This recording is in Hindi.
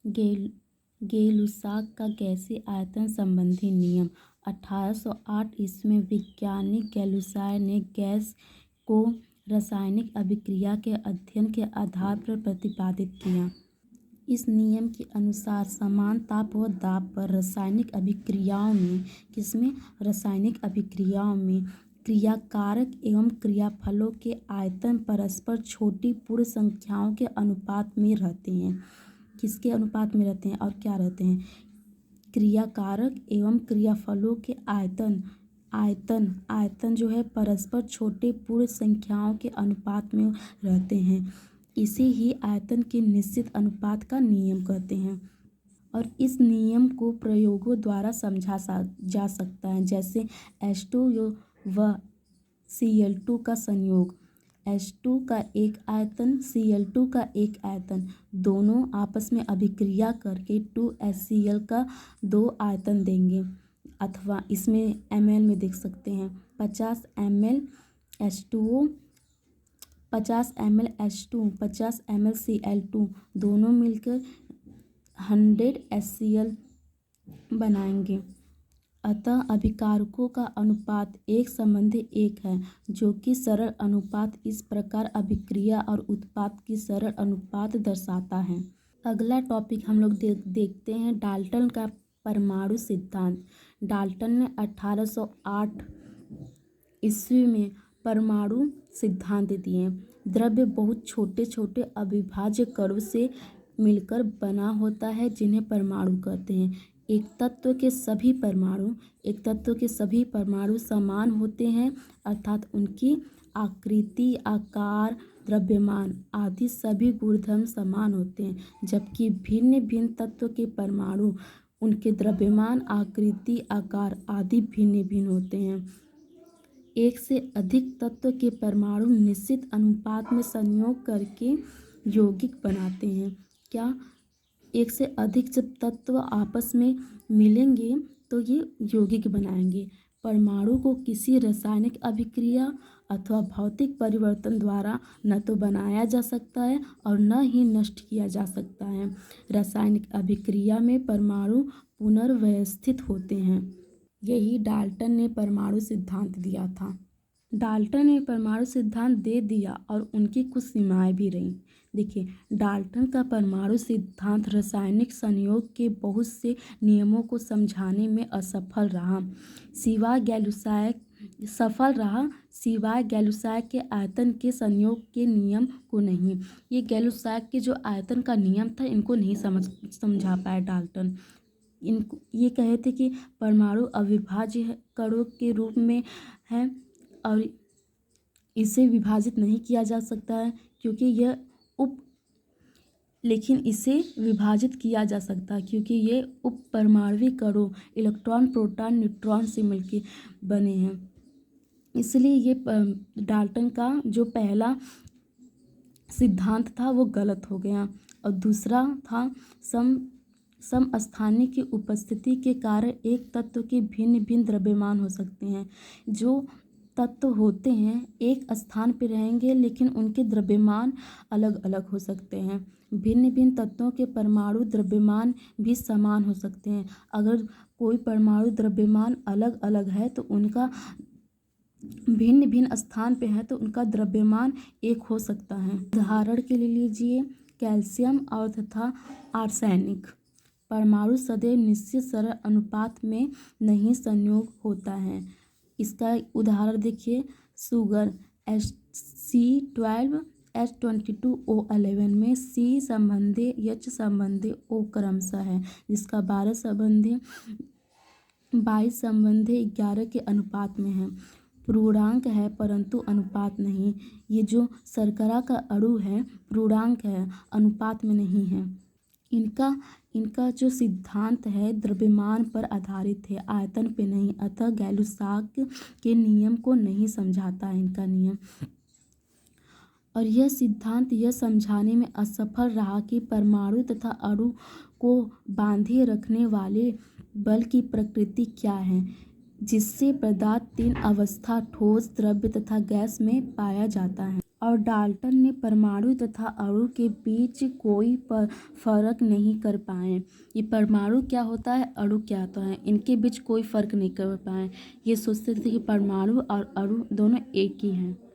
गेल गै-लुसाक का गैसीय आयतन संबंधी नियम। 1808 ईस्वी में वैज्ञानिक गै-लुसाक ने गैस को रासायनिक अभिक्रिया के अध्ययन के आधार पर प्रतिपादित किया। इस नियम के अनुसार समान ताप व दाब पर रासायनिक अभिक्रियाओं में क्रियाकारक एवं क्रियाफलों के आयतन परस्पर छोटी पूर्ण संख्याओं के अनुपात में रहते हैं। किसके अनुपात में रहते हैं और क्या रहते हैं? क्रियाकारक एवं क्रियाफलों के आयतन जो है परस्पर छोटे पूर्ण संख्याओं के अनुपात में रहते हैं। इसे ही आयतन के निश्चित अनुपात का नियम कहते हैं। और इस नियम को प्रयोगों द्वारा समझा जा सकता है, जैसे H2 व Cl2 का संयोग। H2 का एक आयतन, Cl2 का एक आयतन, दोनों आपस में अभिक्रिया करके 2HCl का 2 आयतन देंगे। अथवा इसमें ml में देख सकते हैं 50 ml H2O, 50 ml H2, 50 ml Cl2 दोनों मिलकर 100 HCl बनाएंगे। अतः अभिकारकों का अनुपात 1:1 है, जो कि सरल अनुपात इस प्रकार अभिक्रिया और उत्पाद की सरल अनुपात दर्शाता है। अगला टॉपिक हम लोग देखते हैं डाल्टन का परमाणु सिद्धांत। डाल्टन ने 1808 ईस्वी में परमाणु सिद्धांत दिए। द्रव्य बहुत छोटे छोटे अविभाज्य कणों से मिलकर बना होता है, जिन्हें परमाणु कहते हैं। एक तत्व के सभी परमाणु समान होते हैं, अर्थात उनकी आकृति, आकार, द्रव्यमान आदि सभी गुणधर्म समान होते हैं। जबकि भिन्न भिन्न तत्व के परमाणु, उनके द्रव्यमान, आकृति, आकार आदि भिन्न भिन्न होते हैं। एक से अधिक तत्व के परमाणु निश्चित अनुपात में संयोग करके यौगिक बनाते हैं। क्या? एक से अधिक जब तत्व आपस में मिलेंगे तो ये यौगिक बनाएंगे। परमाणु को किसी रासायनिक अभिक्रिया अथवा भौतिक परिवर्तन द्वारा न तो बनाया जा सकता है और न ही नष्ट किया जा सकता है। रासायनिक अभिक्रिया में परमाणु पुनर्व्यवस्थित होते हैं। यही डाल्टन ने परमाणु सिद्धांत दिया था। डाल्टन ने परमाणु सिद्धांत दे दिया और उनकी कुछ सीमाएं भी रहीं। देखिए, डाल्टन का परमाणु सिद्धांत रासायनिक संयोग के बहुत से नियमों को समझाने में असफल रहा, सिवाय गै-लुसाक के आयतन के संयोग के नियम को नहीं। ये गै-लुसाक के जो आयतन का नियम था, इनको नहीं समझा पाया डाल्टन। इनको ये कहे थे कि परमाणु अविभाज्य कणों के रूप में है और इसे विभाजित नहीं किया जा सकता है, क्योंकि यह लेकिन इसे विभाजित किया जा सकता है क्योंकि ये उप परमाणविक कणों इलेक्ट्रॉन, प्रोटॉन, न्यूट्रॉन से मिलकर बने हैं। इसलिए ये डाल्टन का जो पहला सिद्धांत था वो गलत हो गया। और दूसरा था समस्थानिक की उपस्थिति के कारण एक तत्व के भिन्न भिन्न द्रव्यमान हो सकते हैं। जो तत्व होते हैं एक स्थान पर रहेंगे, लेकिन उनके द्रव्यमान अलग अलग हो सकते हैं। भिन्न भिन्न तत्वों के परमाणु द्रव्यमान भी समान हो सकते हैं। अगर कोई परमाणु द्रव्यमान अलग अलग है तो उनका भिन्न भिन्न स्थान पे है तो उनका द्रव्यमान एक हो सकता है। उदाहरण के लिए लीजिए कैल्शियम और तथा आर्सेनिक। परमाणु सदैव निश्चित सरल अनुपात में नहीं संयोग होता है। इसका उदाहरण देखिए, शुगर C12H22O11 में C संबंधी H संबंधी O क्रमशः है, जिसका 12 संबंधी 22 संबंधी 11 के अनुपात में है। पूर्णांक है परंतु अनुपात नहीं। ये जो शर्करा का अणु है पूर्णांक है, अनुपात में नहीं है। इनका जो सिद्धांत है द्रव्यमान पर आधारित है, आयतन पे नहीं। अतः गै-लुसाक के नियम को नहीं समझाता है इनका नियम। और यह सिद्धांत यह समझाने में असफल रहा कि परमाणु तथा अणु को बांधे रखने वाले बल की प्रकृति क्या है, जिससे पदार्थ 3 अवस्था ठोस, द्रव्य तथा गैस में पाया जाता है। और डाल्टन ने परमाणु तथा अणु के बीच कोई फर्क नहीं कर पाए। ये परमाणु क्या होता है, अणु क्या होता है, इनके बीच कोई फर्क नहीं कर पाए। ये सोचते थे कि परमाणु और अणु दोनों एक ही हैं।